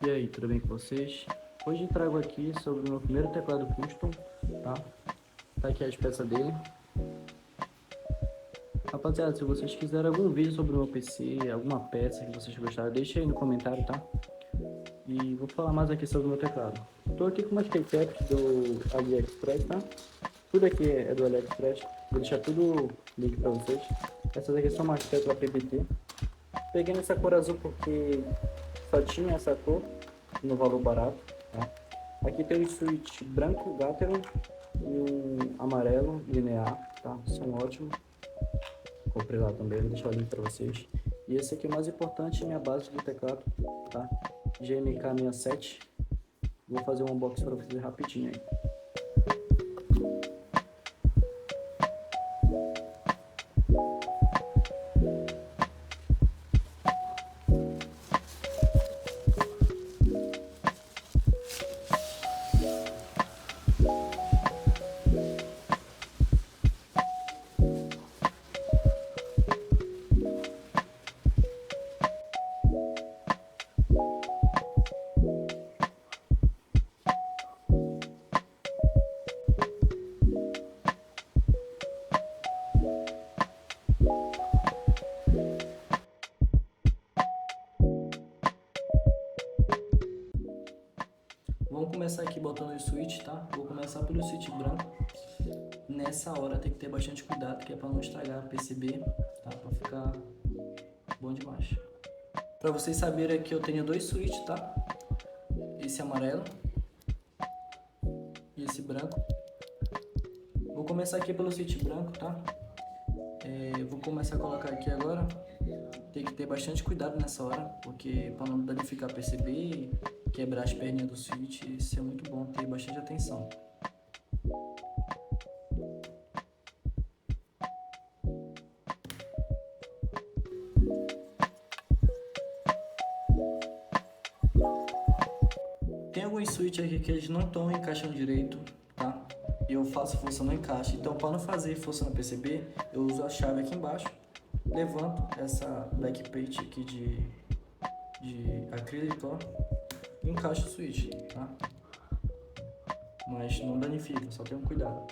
E aí, tudo bem com vocês? Hoje trago aqui sobre o meu primeiro teclado custom, tá? Tá aqui as peças dele. Rapaziada, se vocês quiserem algum vídeo sobre o meu PC, alguma peça que vocês gostaram, deixa aí no comentário, tá? E vou falar mais aqui sobre o meu teclado. Tô aqui com umas keycaps do AliExpress, tá? Tudo aqui é do AliExpress. Vou deixar tudo link pra vocês. Essas aqui são umas teclas PBT. Peguei nessa cor azul porque só tinha essa cor no valor barato, tá? Aqui tem um switch branco Gateron e um amarelo linear, tá? São ótimos. Comprei lá também, vou deixar o link para vocês. E esse aqui é o mais importante, minha base do teclado, tá? GMK67. Vou fazer um unboxing para vocês rapidinho aí. Vamos começar aqui botando o switch, tá? Vou começar pelo switch branco. Nessa hora tem que ter bastante cuidado, que é para não estragar o PCB, tá? Para ficar bom demais. Para vocês saberem aqui eu tenho dois switches, tá? Esse amarelo e esse branco. Vou começar aqui pelo switch branco, tá? Vou começar a colocar aqui agora. Tem que ter bastante cuidado nessa hora, porque para não danificar PCB, quebrar as perninhas do switch, isso é muito bom, ter bastante atenção. Tem alguns switches aqui que eles não estão encaixando direito, tá? E eu faço força no encaixe. Então, para não fazer força no PCB, eu uso a chave aqui embaixo, levanto essa backplate aqui de acrílico, ó, e encaixo o switch, tá? Mas não danifica, só tenha um cuidado.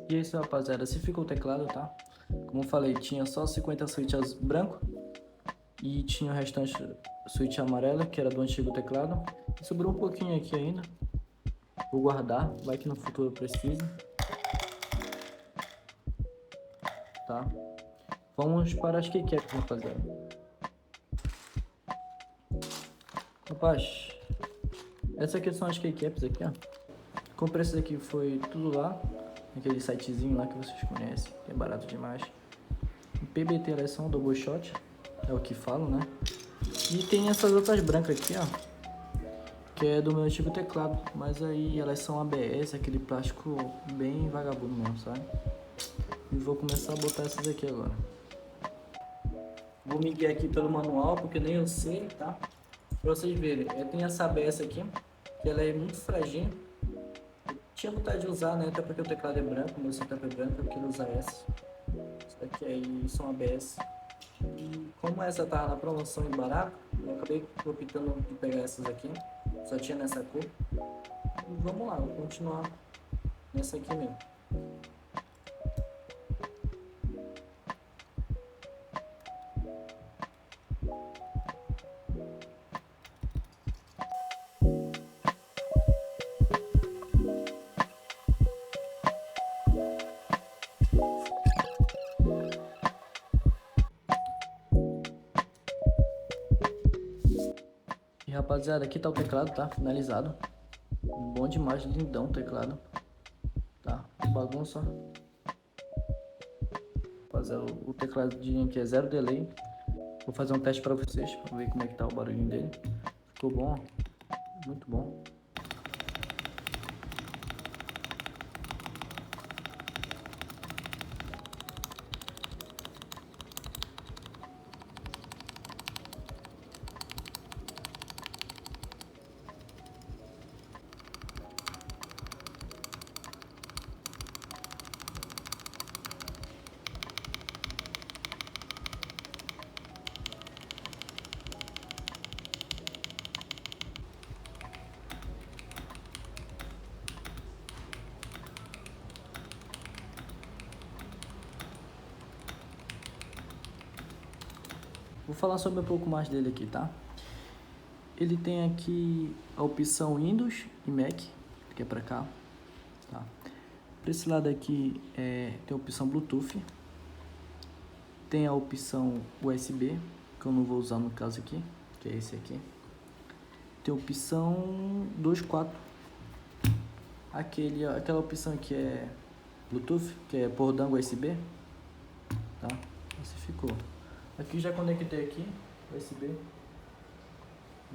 E é isso, rapaziada, assim ficou o teclado, tá? Como eu falei, tinha só 50 switches branco e tinha o restante switch amarelo, que era do antigo teclado. E sobrou um pouquinho aqui ainda. Vou guardar, vai que no futuro eu precise. Tá? Vamos para as keycaps, rapaziada. Rapaz, essas aqui são as keycaps aqui, ó. Comprei essas aqui, foi tudo lá, aquele sitezinho lá que vocês conhecem, que é barato demais. PBT, elas são double shot, é o que falam, né? E tem essas outras brancas aqui, ó, que é do meu antigo teclado, mas aí elas são ABS, aquele plástico bem vagabundo mesmo, sabe? E vou começar a botar essas aqui agora. Vou me guiar aqui pelo manual, porque nem eu sei, tá? Pra vocês verem, tem essa ABS aqui, que ela é muito frágil. Tinha vontade de usar, né? Até porque o teclado é branco, meu setup é branco, eu queria usar essa. Isso daqui aí são ABS. E como essa tava na promoção e barato, eu acabei optando de pegar essas aqui. Só tinha nessa cor. E vamos lá, vou continuar nessa aqui mesmo. E rapaziada, aqui tá o teclado, tá? Finalizado. Bom demais, lindão o teclado. Tá? Bagunça. Fazer o tecladinho aqui é zero delay. Vou fazer um teste pra vocês, pra ver como é que tá o barulhinho dele. Ficou bom, ó. Muito bom. Vou falar sobre um pouco mais dele aqui, tá? Ele tem aqui a opção Windows e Mac, que é pra cá, tá? Para esse lado aqui tem a opção Bluetooth, tem a opção USB, que eu não vou usar no caso aqui, que é esse aqui. Tem a opção 2.4, aquela opção que é Bluetooth, que é por dango USB, tá? Esse ficou. Aqui já conectei aqui, USB.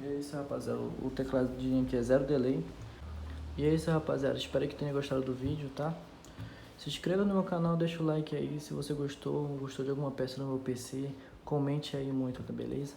E é isso, rapaziada, o tecladinho aqui é zero delay. E é isso, rapaziada, espero que tenha gostado do vídeo, tá? Se inscreva no meu canal, deixa o like aí se você gostou de alguma peça no meu PC. Comente aí muito, tá beleza?